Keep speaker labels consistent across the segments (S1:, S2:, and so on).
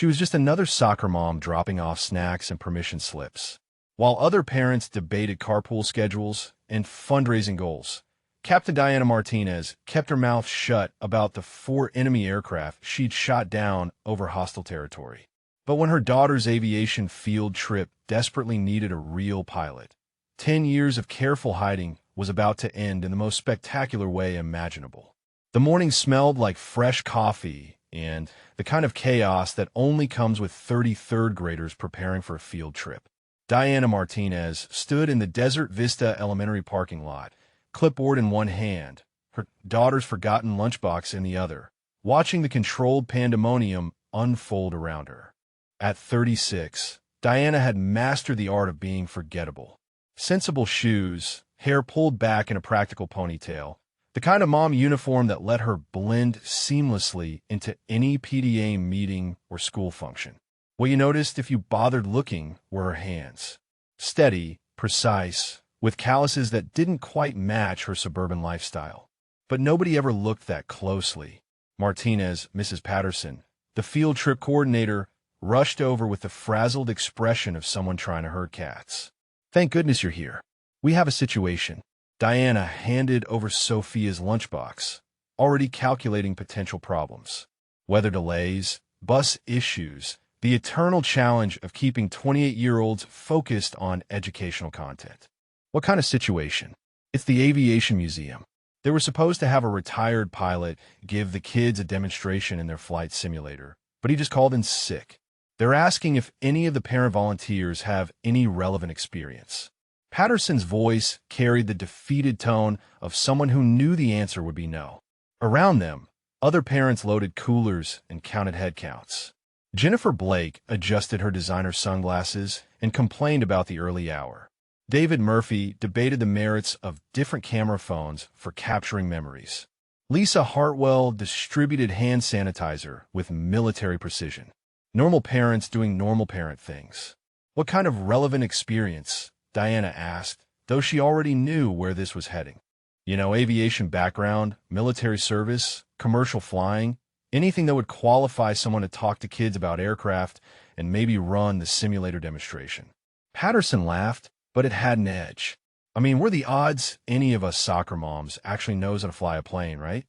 S1: She was just another soccer mom dropping off snacks and permission slips. While other parents debated carpool schedules and fundraising goals, Captain Diana Martinez kept her mouth shut about the 4 enemy aircraft she'd shot down over hostile territory. But when her daughter's aviation field trip desperately needed a real pilot, 10 years of careful hiding was about to end in the most spectacular way imaginable. The morning smelled like fresh coffee and the kind of chaos that only comes with 33rd graders preparing for a field trip. Diana Martinez stood in the Desert Vista Elementary parking lot, clipboard in one hand, her daughter's forgotten lunchbox in the other, watching the controlled pandemonium unfold around her. At 36, Diana had mastered the art of being forgettable. Sensible shoes, hair pulled back in a practical ponytail, the kind of mom uniform that let her blend seamlessly into any PTA meeting or school function. What you noticed if you bothered looking were her hands. Steady, precise, with calluses that didn't quite match her suburban lifestyle. But nobody ever looked that closely. Martinez, Mrs. Patterson, the field trip coordinator, rushed over with the frazzled expression of someone trying to herd cats. "Thank goodness you're here. We have a situation." Diana handed over Sophia's lunchbox, already calculating potential problems. Weather delays, bus issues, the eternal challenge of keeping 28-year-olds focused on educational content. What kind of situation? It's the Aviation Museum. They were supposed to have a retired pilot give the kids a demonstration in their flight simulator, but he just called in sick. They're asking if any of the parent volunteers have any relevant experience. Patterson's voice carried the defeated tone of someone who knew the answer would be no. Around them, other parents loaded coolers and counted head counts. Jennifer Blake adjusted her designer sunglasses and complained about the early hour. David Murphy debated the merits of different camera phones for capturing memories. Lisa Hartwell distributed hand sanitizer with military precision. Normal parents doing normal parent things. What kind of relevant experience? Diana asked, though she already knew where this was heading. Aviation background, military service, commercial flying, anything that would qualify someone to talk to kids about aircraft and maybe run the simulator demonstration. Patterson laughed, but it had an edge. What are the odds any of us soccer moms actually knows how to fly a plane, right?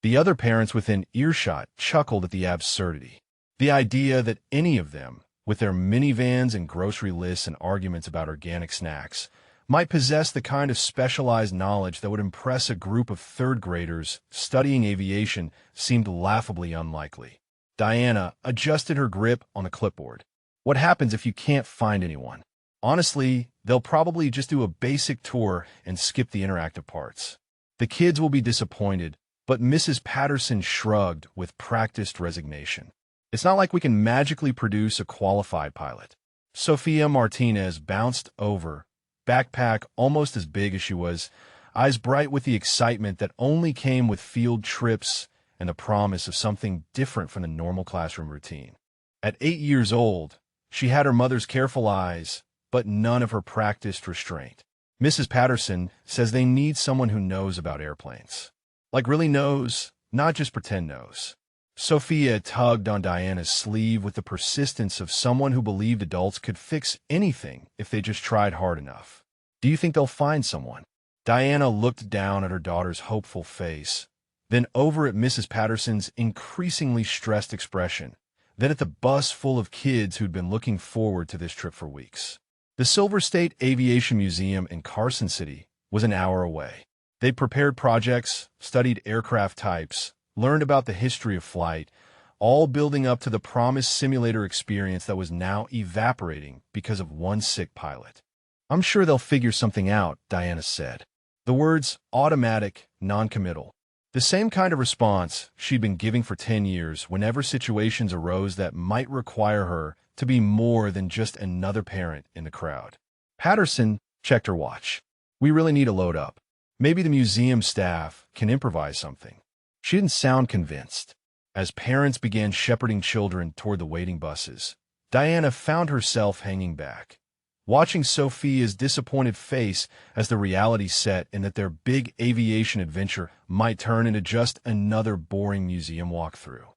S1: The other parents within earshot chuckled at the absurdity. The idea that any of them, with their minivans and grocery lists and arguments about organic snacks, might possess the kind of specialized knowledge that would impress a group of 3rd graders studying aviation seemed laughably unlikely. Diana adjusted her grip on the clipboard. What happens if you can't find anyone? Honestly, they'll probably just do a basic tour and skip the interactive parts. The kids will be disappointed, but Mrs. Patterson shrugged with practiced resignation. It's not like we can magically produce a qualified pilot. Sophia Martinez bounced over, backpack almost as big as she was, eyes bright with the excitement that only came with field trips and the promise of something different from the normal classroom routine. At 8 years old, she had her mother's careful eyes, but none of her practiced restraint. Mrs. Patterson says they need someone who knows about airplanes. Like really knows, not just pretend knows. Sophia tugged on Diana's sleeve with the persistence of someone who believed adults could fix anything if they just tried hard enough. "Do you think they'll find someone?" Diana looked down at her daughter's hopeful face, then over at Mrs. Patterson's increasingly stressed expression, then at the bus full of kids who'd been looking forward to this trip for weeks. The Silver State Aviation Museum in Carson City was an hour away. They'd prepared projects, studied aircraft types, learned about the history of flight, all building up to the promised simulator experience that was now evaporating because of one sick pilot. "I'm sure they'll figure something out," Diana said. The words automatic, non-committal. The same kind of response she'd been giving for 10 years whenever situations arose that might require her to be more than just another parent in the crowd. Patterson checked her watch. "We really need to load up. Maybe the museum staff can improvise something." She didn't sound convinced. As parents began shepherding children toward the waiting buses, Diana found herself hanging back, watching Sophia's disappointed face as the reality set in that their big aviation adventure might turn into just another boring museum walkthrough.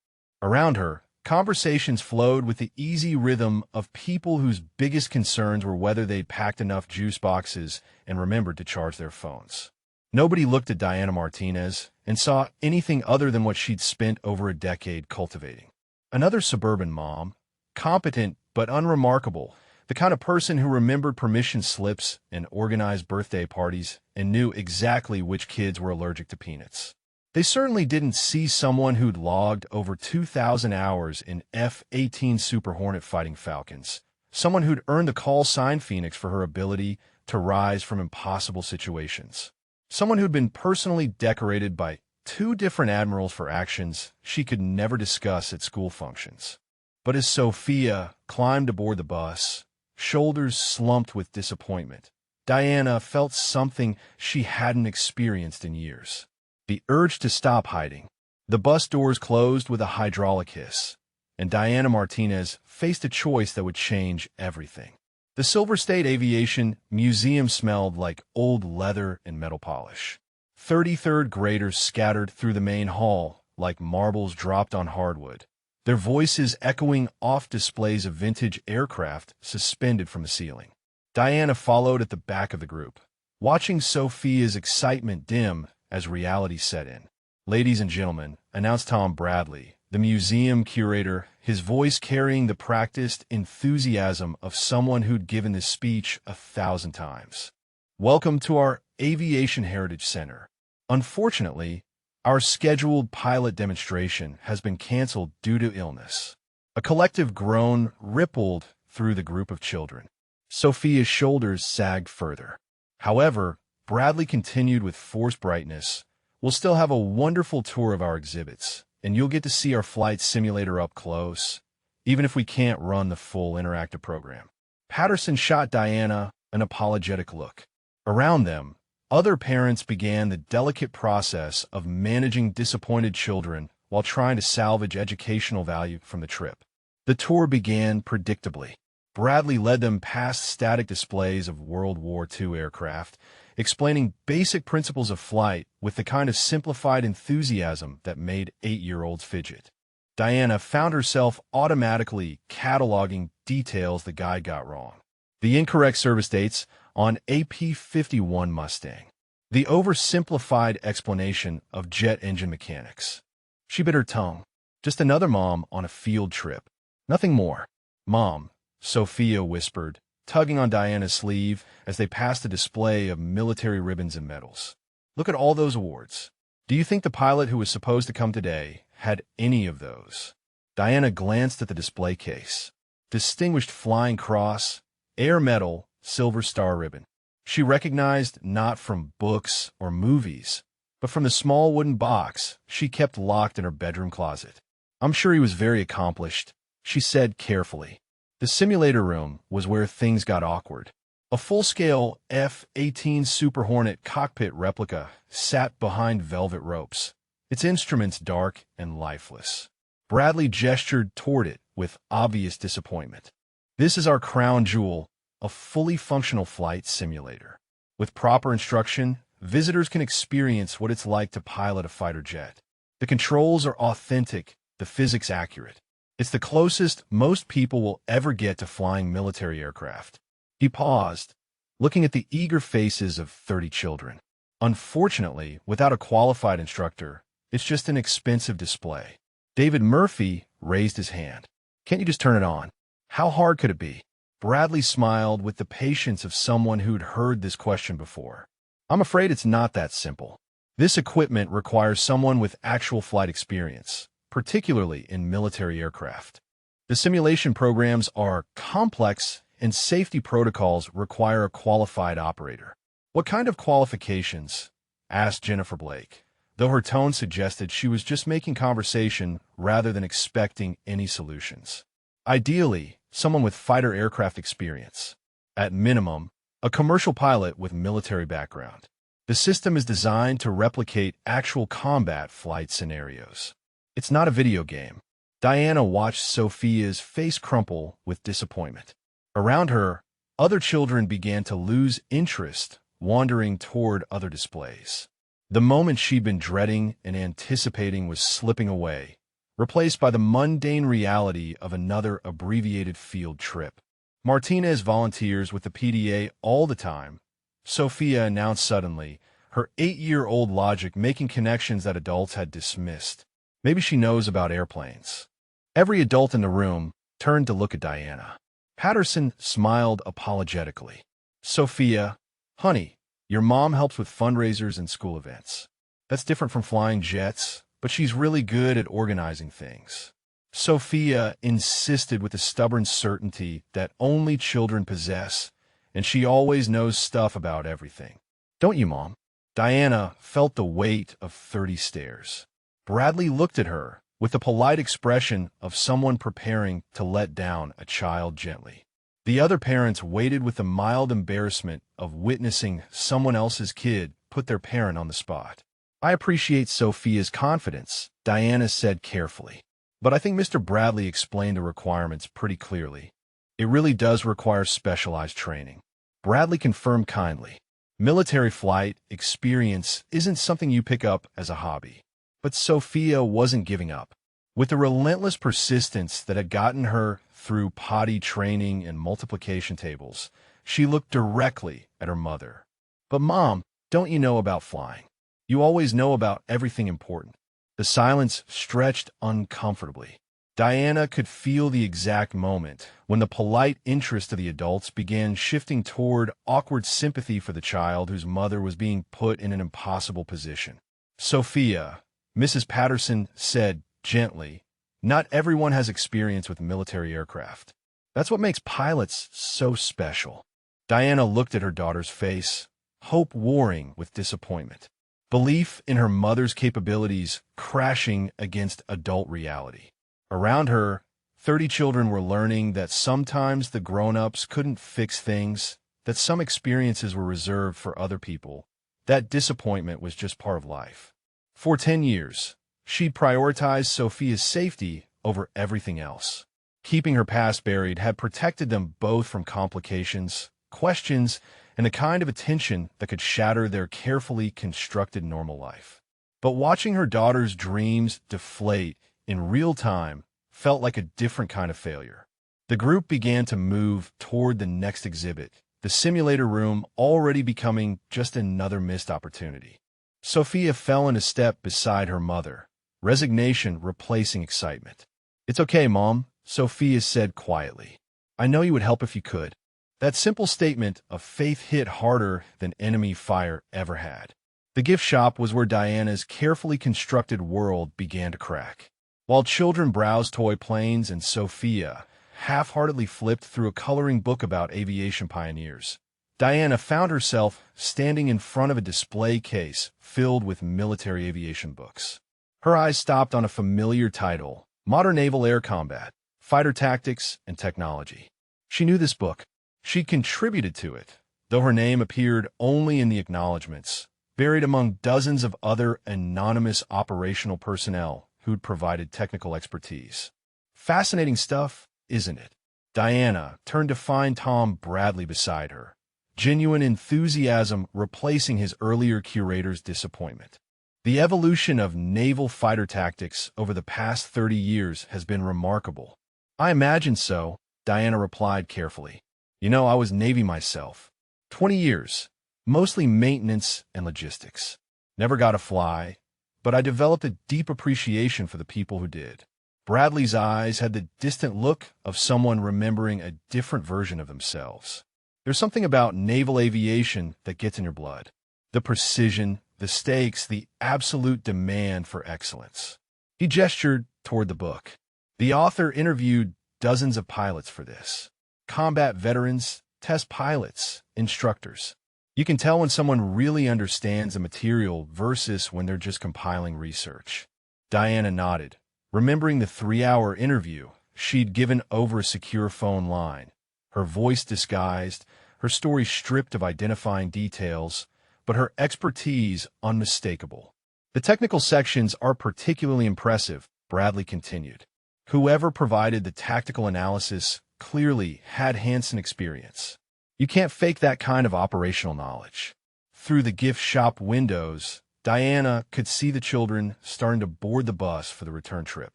S1: Around her, Conversations flowed with the easy rhythm of people whose biggest concerns were whether they'd packed enough juice boxes and remembered to charge their phones. Nobody looked at Diana Martinez and saw anything other than what she'd spent over a decade cultivating. Another suburban mom, competent but unremarkable, the kind of person who remembered permission slips and organized birthday parties and knew exactly which kids were allergic to peanuts. They certainly didn't see someone who'd logged over 2,000 hours in F-18 Super Hornet fighting Falcons, someone who'd earned the call sign Phoenix for her ability to rise from impossible situations, someone who'd been personally decorated by 2 different admirals for actions she could never discuss at school functions. But as Sophia climbed aboard the bus, shoulders slumped with disappointment, Diana felt something she hadn't experienced in years. The urge to stop hiding. The bus doors closed with a hydraulic hiss, and Diana Martinez faced a choice that would change everything. The Silver State Aviation Museum smelled like old leather and metal polish. 33rd graders scattered through the main hall like marbles dropped on hardwood, their voices echoing off displays of vintage aircraft suspended from the ceiling. Diana followed at the back of the group, watching Sophia's excitement dim as reality set in. "Ladies and gentlemen," announced Tom Bradley, the museum curator, his voice carrying the practiced enthusiasm of someone who'd given this speech 1,000 times. "Welcome to our Aviation Heritage Center. Unfortunately, our scheduled pilot demonstration has been canceled due to illness." A collective groan rippled through the group of children. Sophia's shoulders sagged further. However, Bradley continued with forced brightness. "We'll still have a wonderful tour of our exhibits, and you'll get to see our flight simulator up close, even if we can't run the full interactive program." Patterson shot Diana an apologetic look. Around them, other parents began the delicate process of managing disappointed children while trying to salvage educational value from the trip. The tour began predictably. Bradley led them past static displays of World War II aircraft, explaining basic principles of flight with the kind of simplified enthusiasm that made 8-year-olds fidget. Diana found herself automatically cataloging details the guide got wrong. The incorrect service dates on AP-51 Mustang. The oversimplified explanation of jet engine mechanics. She bit her tongue. Just another mom on a field trip. Nothing more. "Mom," Sophia whispered, tugging on Diana's sleeve as they passed a display of military ribbons and medals. "Look at all those awards. Do you think the pilot who was supposed to come today had any of those?" Diana glanced at the display case. Distinguished Flying Cross, Air Medal, Silver Star ribbon. She recognized not from books or movies, but from the small wooden box she kept locked in her bedroom closet. "I'm sure he was very accomplished," she said carefully. The simulator room was where things got awkward. A full-scale F-18 Super Hornet cockpit replica sat behind velvet ropes, its instruments dark and lifeless. Bradley gestured toward it with obvious disappointment. "This is our crown jewel, a fully functional flight simulator. With proper instruction, visitors can experience what it's like to pilot a fighter jet. The controls are authentic, the physics accurate. It's the closest most people will ever get to flying military aircraft." He paused, looking at the eager faces of 30 children. "Unfortunately, without a qualified instructor, it's just an expensive display." David Murphy raised his hand. "Can't you just turn it on? How hard could it be?" Bradley smiled with the patience of someone who'd heard this question before. "I'm afraid it's not that simple. This equipment requires someone with actual flight experience, particularly in military aircraft. The simulation programs are complex, and safety protocols require a qualified operator." "What kind of qualifications?" asked Jennifer Blake, though her tone suggested she was just making conversation rather than expecting any solutions. "Ideally, someone with fighter aircraft experience. At minimum, a commercial pilot with military background. The system is designed to replicate actual combat flight scenarios. It's not a video game." Diana watched Sophia's face crumple with disappointment. Around her, other children began to lose interest, wandering toward other displays. The moment she'd been dreading and anticipating was slipping away, replaced by the mundane reality of another abbreviated field trip. Martinez volunteers with the PDA all the time, Sophia announced suddenly, her 8-year-old logic making connections that adults had dismissed. Maybe she knows about airplanes. Every adult in the room turned to look at Diana. Patterson smiled apologetically. Sophia, honey, your mom helps with fundraisers and school events. That's different from flying jets, but she's really good at organizing things. Sophia insisted with the stubborn certainty that only children possess, and she always knows stuff about everything. Don't you, Mom? Diana felt the weight of 30 stares. Bradley looked at her with the polite expression of someone preparing to let down a child gently. The other parents waited with the mild embarrassment of witnessing someone else's kid put their parent on the spot. I appreciate Sophia's confidence, Diana said carefully. But I think Mr. Bradley explained the requirements pretty clearly. It really does require specialized training. Bradley confirmed kindly. Military flight experience isn't something you pick up as a hobby. But Sophia wasn't giving up. With the relentless persistence that had gotten her through potty training and multiplication tables, she looked directly at her mother. But Mom, don't you know about flying? You always know about everything important. The silence stretched uncomfortably. Diana could feel the exact moment when the polite interest of the adults began shifting toward awkward sympathy for the child whose mother was being put in an impossible position. Sophia, Mrs. Patterson said gently, not everyone has experience with military aircraft. That's what makes pilots so special. Diana looked at her daughter's face, hope warring with disappointment. Belief in her mother's capabilities crashing against adult reality. Around her, 30 children were learning that sometimes the grown-ups couldn't fix things, that some experiences were reserved for other people. That disappointment was just part of life. For 10 years, she'd prioritized Sophia's safety over everything else. Keeping her past buried had protected them both from complications, questions, and the kind of attention that could shatter their carefully constructed normal life. But watching her daughter's dreams deflate in real time felt like a different kind of failure. The group began to move toward the next exhibit, the simulator room already becoming just another missed opportunity. Sophia fell into step beside her mother, resignation replacing excitement. It's okay, Mom, Sophia said quietly. I know you would help if you could. That simple statement of faith hit harder than enemy fire ever had. The gift shop was where Diana's carefully constructed world began to crack. While children browsed toy planes and Sophia half-heartedly flipped through a coloring book about aviation pioneers, Diana found herself standing in front of a display case filled with military aviation books. Her eyes stopped on a familiar title, Modern Naval Air Combat, Fighter Tactics and Technology. She knew this book. She'd contributed to it, though her name appeared only in the acknowledgments, buried among dozens of other anonymous operational personnel who'd provided technical expertise. Fascinating stuff, isn't it? Diana turned to find Tom Bradley beside her, genuine enthusiasm replacing his earlier curator's disappointment. The evolution of naval fighter tactics over the past 30 years has been remarkable. I imagine so, Diana replied carefully. You know, I was Navy myself. 20 years, mostly maintenance and logistics. Never got to fly, but I developed a deep appreciation for the people who did. Bradley's eyes had the distant look of someone remembering a different version of themselves. There's something about naval aviation that gets in your blood. The precision, the stakes, the absolute demand for excellence. He gestured toward the book. The author interviewed dozens of pilots for this. Combat veterans, test pilots, instructors. You can tell when someone really understands the material versus when they're just compiling research. Diana nodded, remembering the 3-hour interview she'd given over a secure phone line, her voice disguised, her story stripped of identifying details, but her expertise unmistakable. The technical sections are particularly impressive, Bradley continued. Whoever provided the tactical analysis clearly had hands-on experience. You can't fake that kind of operational knowledge. Through the gift shop windows, Diana could see the children starting to board the bus for the return trip.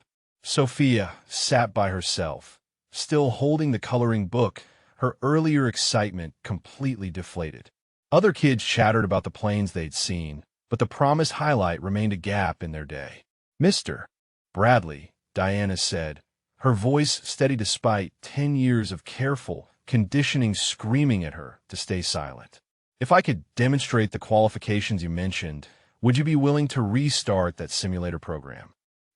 S1: Sophia sat by herself, still holding the coloring book, her earlier excitement completely deflated. Other kids chattered about the planes they'd seen, but the promised highlight remained a gap in their day. Mr. Bradley, Diana said, her voice steady despite 10 years of careful conditioning screaming at her to stay silent. If I could demonstrate the qualifications you mentioned, would you be willing to restart that simulator program?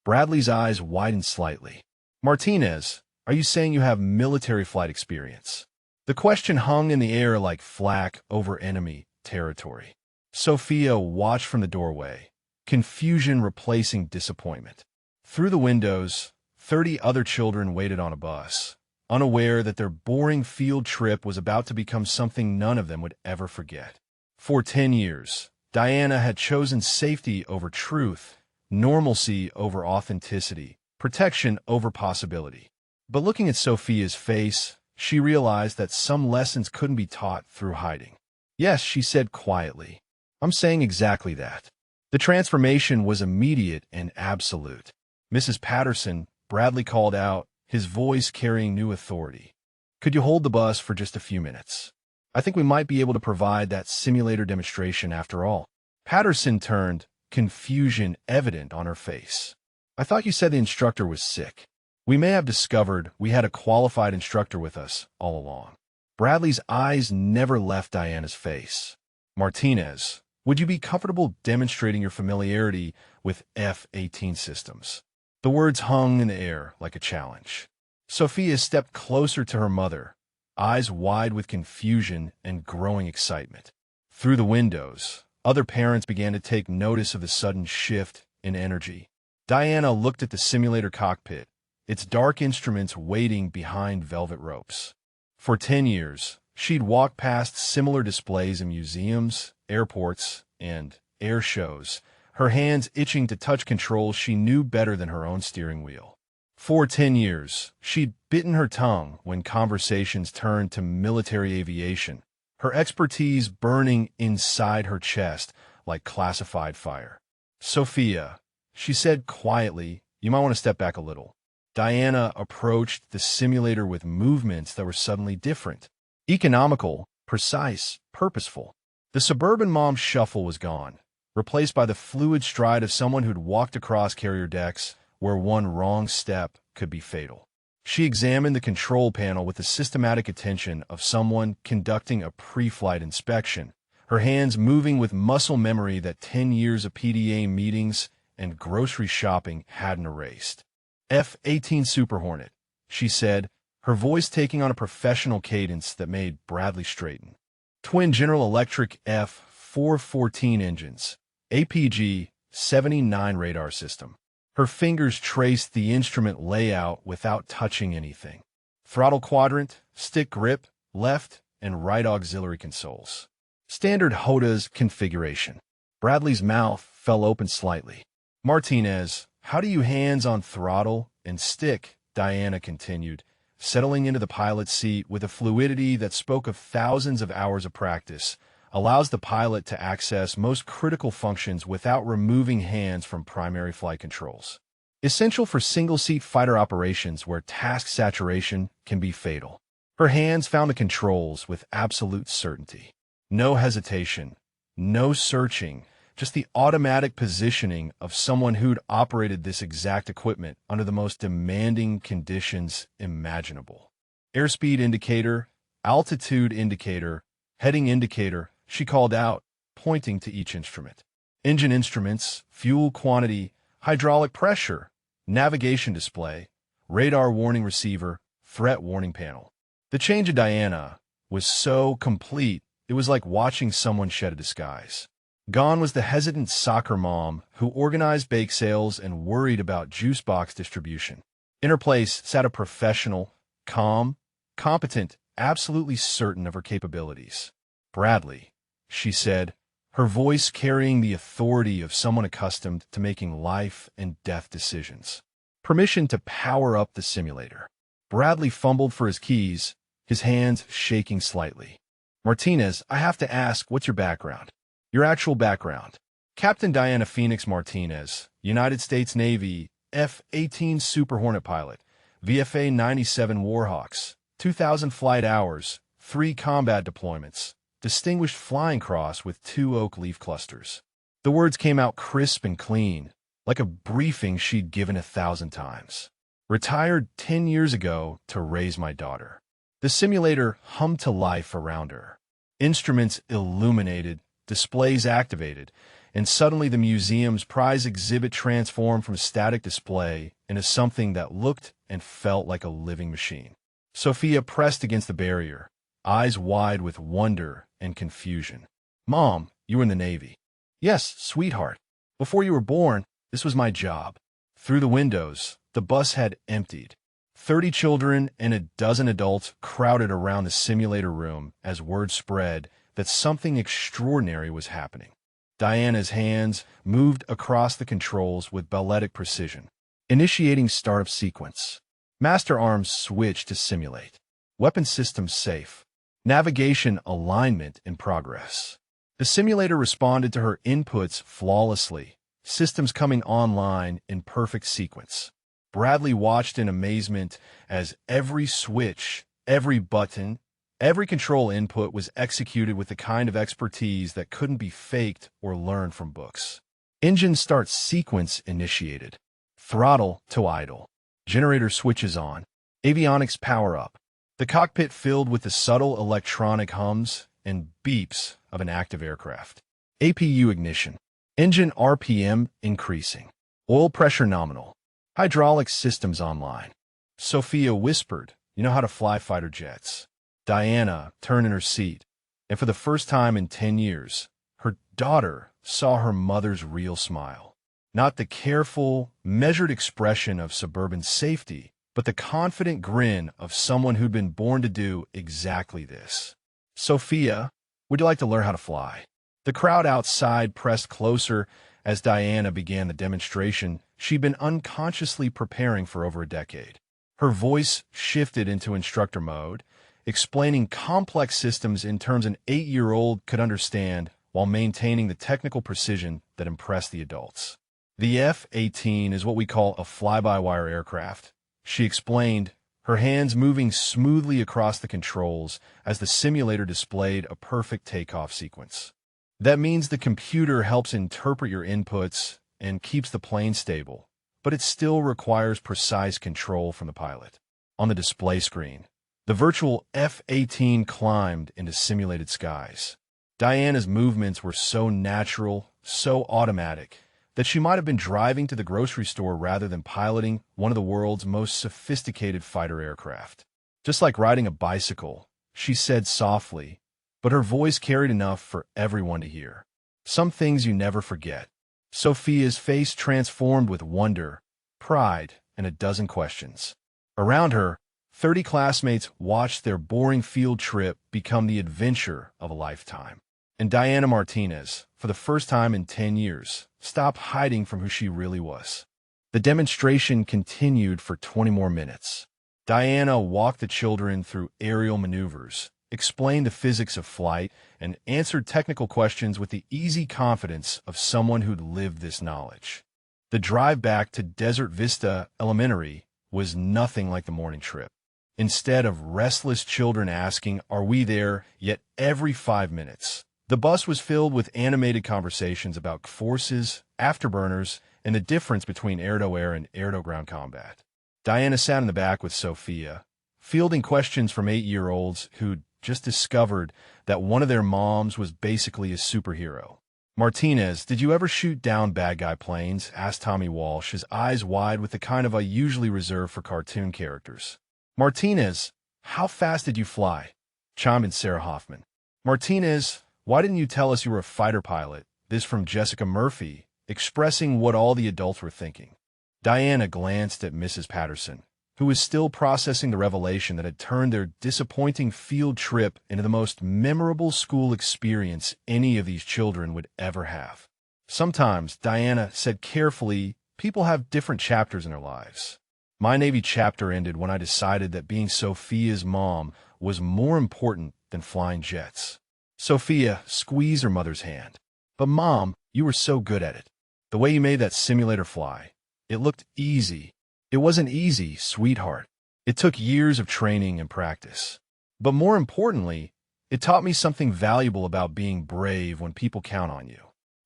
S1: Bradley's eyes widened slightly. Martinez, are you saying you have military flight experience? The question hung in the air like flak over enemy territory. Sophia watched from the doorway, confusion replacing disappointment. Through the windows, 30 other children waited on a bus, unaware that their boring field trip was about to become something none of them would ever forget. For 10 years, Diana had chosen safety over truth, normalcy over authenticity, protection over possibility. But looking at Sophia's face, she realized that some lessons couldn't be taught through hiding. Yes, she said quietly. I'm saying exactly that. The transformation was immediate and absolute. Mrs. Patterson, Bradley called out, his voice carrying new authority. Could you hold the bus for just a few minutes? I think we might be able to provide that simulator demonstration after all. Patterson turned, confusion evident on her face. I thought you said the instructor was sick. We may have discovered we had a qualified instructor with us all along. Bradley's eyes never left Diana's face. Martinez, would you be comfortable demonstrating your familiarity with F-18 systems? The words hung in the air like a challenge. Sophia stepped closer to her mother, eyes wide with confusion and growing excitement. Through the windows, other parents began to take notice of the sudden shift in energy. Diana looked at the simulator cockpit, its dark instruments waiting behind velvet ropes. For 10 years, she'd walked past similar displays in museums, airports, and air shows, her hands itching to touch controls she knew better than her own steering wheel. For 10 years, she'd bitten her tongue when conversations turned to military aviation, her expertise burning inside her chest like classified fire. Sophia, she said quietly, you might want to step back a little. Diana approached the simulator with movements that were suddenly different. Economical, precise, purposeful. The suburban mom shuffle was gone, replaced by the fluid stride of someone who'd walked across carrier decks where one wrong step could be fatal. She examined the control panel with the systematic attention of someone conducting a pre-flight inspection, her hands moving with muscle memory that 10 years of PDA meetings and grocery shopping hadn't erased. F-18 Super Hornet, she said, her voice taking on a professional cadence that made Bradley straighten. Twin General Electric F-414 engines, APG-79 radar system. Her fingers traced the instrument layout without touching anything. Throttle quadrant, stick grip, left and right auxiliary consoles. Standard HOTA's configuration. Bradley's mouth fell open slightly. Martinez, how do you hands on throttle and stick? Diana continued, settling into the pilot's seat with a fluidity that spoke of thousands of hours of practice, allows the pilot to access most critical functions without removing hands from primary flight controls. Essential for single-seat fighter operations where task saturation can be fatal. Her hands found the controls with absolute certainty. No hesitation, no searching, just the automatic positioning of someone who'd operated this exact equipment under the most demanding conditions imaginable. Airspeed indicator, altitude indicator, heading indicator, she called out, pointing to each instrument. Engine instruments, fuel quantity, hydraulic pressure, navigation display, radar warning receiver, threat warning panel. The change of Diana was so complete, it was like watching someone shed a disguise. Gone was the hesitant soccer mom who organized bake sales and worried about juice box distribution. In her place sat a professional, calm, competent, absolutely certain of her capabilities. Bradley, she said, her voice carrying the authority of someone accustomed to making life and death decisions. Permission to power up the simulator. Bradley fumbled for his keys, his hands shaking slightly. Martinez, I have to ask, what's your background? Your actual background. Captain Diana Phoenix Martinez, United States Navy, F-18 Super Hornet pilot, VFA 97 Warhawks, 2,000 flight hours, 3 combat deployments, distinguished flying cross with 2 oak leaf clusters. The words came out crisp and clean, like a briefing she'd given 1,000 times. Retired 10 years ago to raise my daughter. The simulator hummed to life around her. Instruments illuminated, displays activated, and suddenly the museum's prize exhibit transformed from static display into something that looked and felt like a living machine. Sophia pressed against the barrier, eyes wide with wonder and confusion. "Mom, you were in the Navy." "Yes, sweetheart. Before you were born, this was my job." Through the windows, the bus had emptied. 30 children and a dozen adults crowded around the simulator room as word spread that something extraordinary was happening. Diana's hands moved across the controls with balletic precision. Initiating startup sequence. Master arms switch to simulate. Weapon systems safe. Navigation alignment in progress. The simulator responded to her inputs flawlessly, systems coming online in perfect sequence. Bradley watched in amazement as every switch, every button, every control input was executed with the kind of expertise that couldn't be faked or learned from books. Engine start sequence initiated. Throttle to idle. Generator switches on. Avionics power up. The cockpit filled with the subtle electronic hums and beeps of an active aircraft. APU ignition. Engine RPM increasing. Oil pressure nominal. Hydraulic systems online. Sophia whispered, "You know how to fly fighter jets." Diana turned in her seat, and for the first time in 10 years, her daughter saw her mother's real smile. Not the careful, measured expression of suburban safety, but the confident grin of someone who'd been born to do exactly this. "Sophia, would you like to learn how to fly?" The crowd outside pressed closer as Diana began the demonstration she'd been unconsciously preparing for over a decade. Her voice shifted into instructor mode, explaining complex systems in terms an 8-year-old could understand while maintaining the technical precision that impressed the adults. "The F-18 is what we call a fly-by-wire aircraft," she explained, her hands moving smoothly across the controls as the simulator displayed a perfect takeoff sequence. "That means the computer helps interpret your inputs and keeps the plane stable, but it still requires precise control from the pilot." On the display screen, the virtual F-18 climbed into simulated skies. Diana's movements were so natural, so automatic, that she might have been driving to the grocery store rather than piloting one of the world's most sophisticated fighter aircraft. "Just like riding a bicycle," she said softly, but her voice carried enough for everyone to hear. "Some things you never forget." Sophia's face transformed with wonder, pride, and a dozen questions. Around her, 30 classmates watched their boring field trip become the adventure of a lifetime. And Diana Martinez, for the first time in 10 years, stopped hiding from who she really was. The demonstration continued for 20 more minutes. Diana walked the children through aerial maneuvers, explained the physics of flight, and answered technical questions with the easy confidence of someone who'd lived this knowledge. The drive back to Desert Vista Elementary was nothing like the morning trip. Instead of restless children asking, "Are we there?" yet every 5 minutes, the bus was filled with animated conversations about forces, afterburners, and the difference between air-to-air and air-to-ground combat. Diana sat in the back with Sophia, fielding questions from 8-year-olds who'd just discovered that one of their moms was basically a superhero. "Martinez, did you ever shoot down bad guy planes?" asked Tommy Walsh, his eyes wide with the kind of eye usually reserved for cartoon characters. "Martinez, how fast did you fly?" chimed in Sarah Hoffman. "Martinez, why didn't you tell us you were a fighter pilot?" This from Jessica Murphy, expressing what all the adults were thinking. Diana glanced at Mrs. Patterson, who was still processing the revelation that had turned their disappointing field trip into the most memorable school experience any of these children would ever have. "Sometimes," Diana said carefully, "people have different chapters in their lives. My Navy chapter ended when I decided that being Sophia's mom was more important than flying jets." Sophia squeezed her mother's hand. "But Mom, you were so good at it. The way you made that simulator fly. It looked easy. It wasn't easy, sweetheart. It took years of training and practice. But more importantly, it taught me something valuable about being brave when people count on you.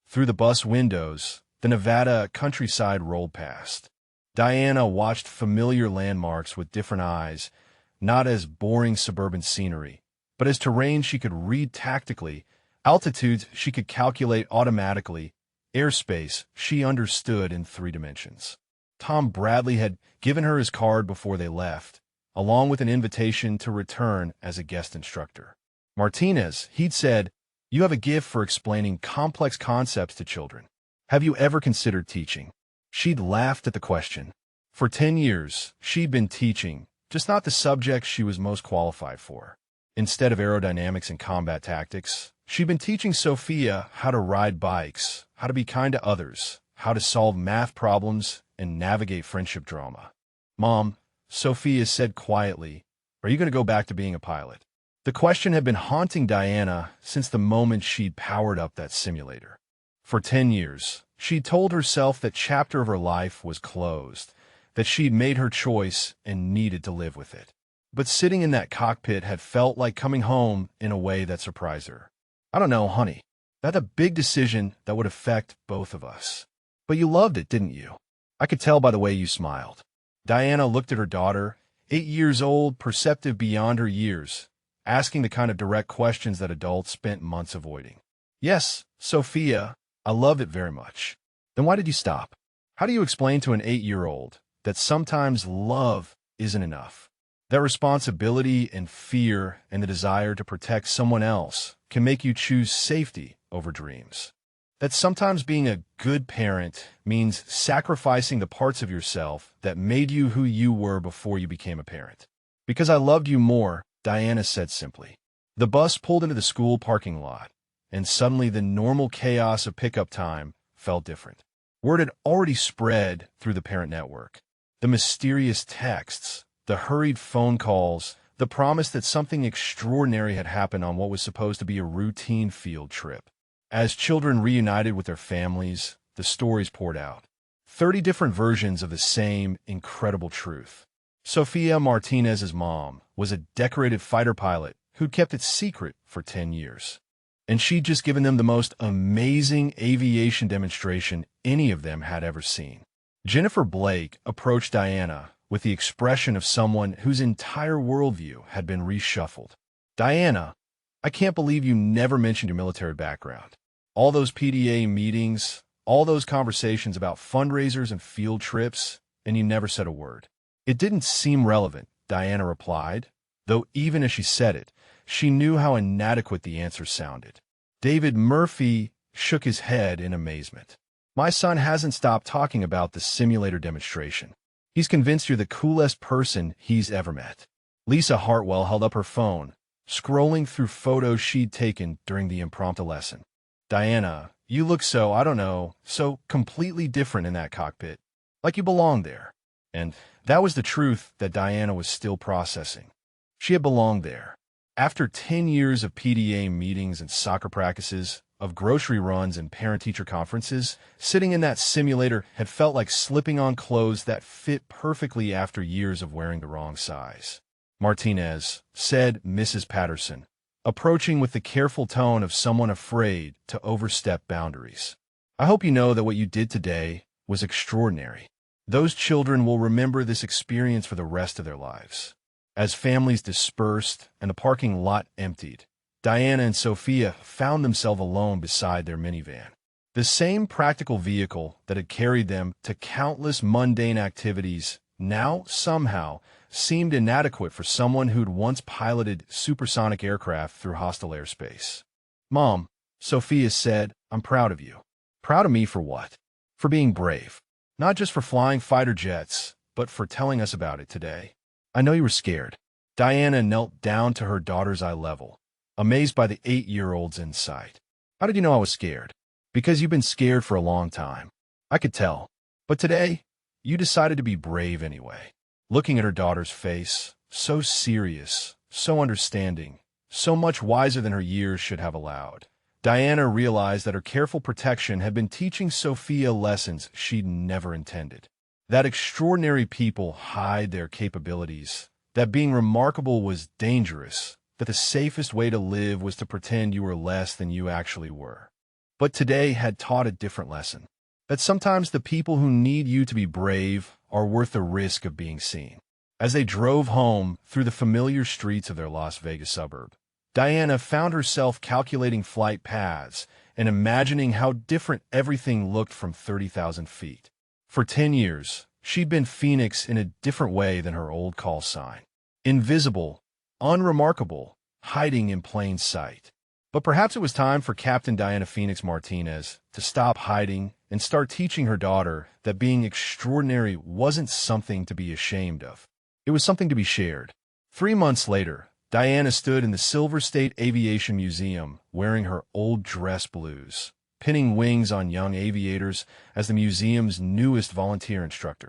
S1: Through the bus windows, the Nevada countryside rolled past. Diana watched familiar landmarks with different eyes, not as boring suburban scenery, but as terrain she could read tactically, altitudes she could calculate automatically, airspace she understood in 3 dimensions. Tom Bradley had given her his card before they left, along with an invitation to return as a guest instructor. Martinez, he'd said, "You have a gift for explaining complex concepts to children. Have you ever considered teaching?" She'd laughed at the question. For 10 years, she'd been teaching, just not the subjects she was most qualified for. Instead of aerodynamics and combat tactics, she'd been teaching Sophia how to ride bikes, how to be kind to others, how to solve math problems, and navigate friendship drama. "Mom," Sophia said quietly, "are you going to go back to being a pilot?" The question had been haunting Diana since the moment she'd powered up that simulator. For 10 years, she'd told herself that chapter of her life was closed, that she'd made her choice and needed to live with it. But sitting in that cockpit had felt like coming home in a way that surprised her. "I don't know, honey. That's a big decision that would affect both of us. But you loved it, didn't you? I could tell by the way you smiled." Diana looked at her daughter, 8 years old, perceptive beyond her years, asking the kind of direct questions that adults spent months avoiding. "Yes, Sophia, I love it very much." "Then why did you stop?" How do you explain to an 8-year-old that sometimes love isn't enough? That responsibility and fear and the desire to protect someone else can make you choose safety over dreams. That sometimes being a good parent means sacrificing the parts of yourself that made you who you were before you became a parent. "Because I loved you more," Diana said simply. The bus pulled into the school parking lot, and suddenly the normal chaos of pickup time felt different. Word had already spread through the parent network. The mysterious texts, the hurried phone calls, the promise that something extraordinary had happened on what was supposed to be a routine field trip. As children reunited with their families, the stories poured out. 30 different versions of the same incredible truth. Sofia Martinez's mom was a decorated fighter pilot who'd kept it secret for 10 years. And she'd just given them the most amazing aviation demonstration any of them had ever seen. Jennifer Blake approached Diana with the expression of someone whose entire worldview had been reshuffled. "Diana, I can't believe you never mentioned your military background. All those PDA meetings, all those conversations about fundraisers and field trips, and you never said a word." "It didn't seem relevant," Diana replied, though even as she said it, she knew how inadequate the answer sounded. David Murphy shook his head in amazement. "My son hasn't stopped talking about the simulator demonstration. He's convinced you're the coolest person he's ever met." Lisa Hartwell held up her phone, scrolling through photos she'd taken during the impromptu lesson. "Diana, you look so, I don't know, so completely different in that cockpit. Like you belong there." And that was the truth that Diana was still processing. She had belonged there. After 10 years of PDA meetings and soccer practices, of grocery runs and parent-teacher conferences, sitting in that simulator had felt like slipping on clothes that fit perfectly after years of wearing the wrong size. "Martinez," said Mrs. Patterson, approaching with the careful tone of someone afraid to overstep boundaries. "I hope you know that what you did today was extraordinary. Those children will remember this experience for the rest of their lives." As families dispersed and the parking lot emptied, Diana and Sophia found themselves alone beside their minivan. The same practical vehicle that had carried them to countless mundane activities now, somehow, seemed inadequate for someone who'd once piloted supersonic aircraft through hostile airspace. "Mom," Sophia said, "I'm proud of you." "Proud of me for what?" "For being brave. Not just for flying fighter jets, but for telling us about it today." "I know you were scared." Diana knelt down to her daughter's eye level, amazed by the 8-year-old's insight. "How did you know I was scared?" "Because you've been scared for a long time. I could tell. But today, you decided to be brave anyway." Looking at her daughter's face, so serious, so understanding, so much wiser than her years should have allowed, Diana realized that her careful protection had been teaching Sophia lessons she'd never intended. That extraordinary people hide their capabilities, that being remarkable was dangerous, that the safest way to live was to pretend you were less than you actually were. But today had taught a different lesson, that sometimes the people who need you to be brave are worth the risk of being seen. As they drove home through the familiar streets of their Las Vegas suburb, Diana found herself calculating flight paths and imagining how different everything looked from 30,000 feet. For 10 years, she'd been Phoenix in a different way than her old call sign. Invisible, unremarkable, hiding in plain sight. But perhaps it was time for Captain Diana Phoenix Martinez to stop hiding and start teaching her daughter that being extraordinary wasn't something to be ashamed of. It was something to be shared. 3 months later, Diana stood in the Silver State Aviation Museum wearing her old dress blues, pinning wings on young aviators as the museum's newest volunteer instructor.